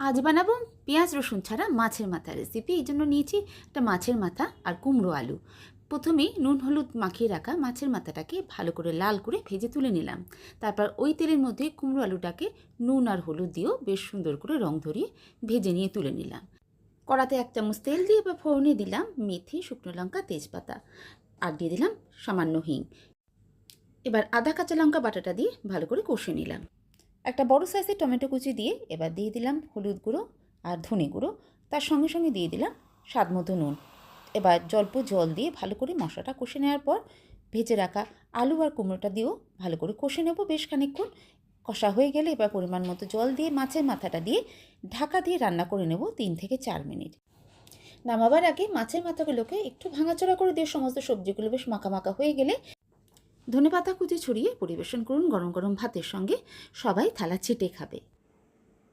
আজ বানাবো পেঁয়াজ রসুন ছাড়া মাছের মাথা রেসিপি। এই জন্য নিয়েছি একটা মাছের মাথা আর কুমড়ো আলু। প্রথমেই নুন হলুদ মাখিয়ে রাখা মাছের মাথাটাকে ভালো করে লাল করে ভেজে তুলে নিলাম। তারপর ওই তেলের মধ্যে কুমড়ো আলুটাকে নুন আর হলুদ দিয়েও বেশ সুন্দর করে রং ধরিয়ে ভেজে নিয়ে তুলে নিলাম। কড়াতে 1 চামচ তেল দিয়ে এবার ফোড়নে দিলাম মেথি, শুকনো লঙ্কা, তেজপাতা আর দিয়ে দিলাম সামান্য হিং। এবার আদা কাঁচা লঙ্কা বাটাটা দিয়ে ভালো করে কষে নিলাম। একটা বড় সাইজের টমেটো কুচি দিয়ে এবার দিয়ে দিলাম হলুদ গুঁড়ো আর ধনে গুঁড়ো, তার সঙ্গে সঙ্গে দিয়ে দিলাম স্বাদ মতো নুন। এবার অল্প জল দিয়ে ভালো করে মশলাটা কষে নেওয়ার পর ভেজে রাখা আলু আর কুমড়োটা দিয়েও ভালো করে কষে নেব বেশ খানিকক্ষণ। কষা হয়ে গেলে এবার পরিমাণ মতো জল দিয়ে মাছের মাথাটা দিয়ে ঢাকা দিয়ে রান্না করে নেব 3 থেকে 4 মিনিট। নামাবার আগে মাছের মাথাগুলোকে একটু ভাঙাচোরা করে দিয়ে সমস্ত সবজিগুলো বেশ মাখা মাখা হয়ে গেলে ধনেপাতা কুচি ছড়িয়ে পরিবেশন করুন গরম গরম ভাতের সঙ্গে। সবাই থালা চেটে খাবে।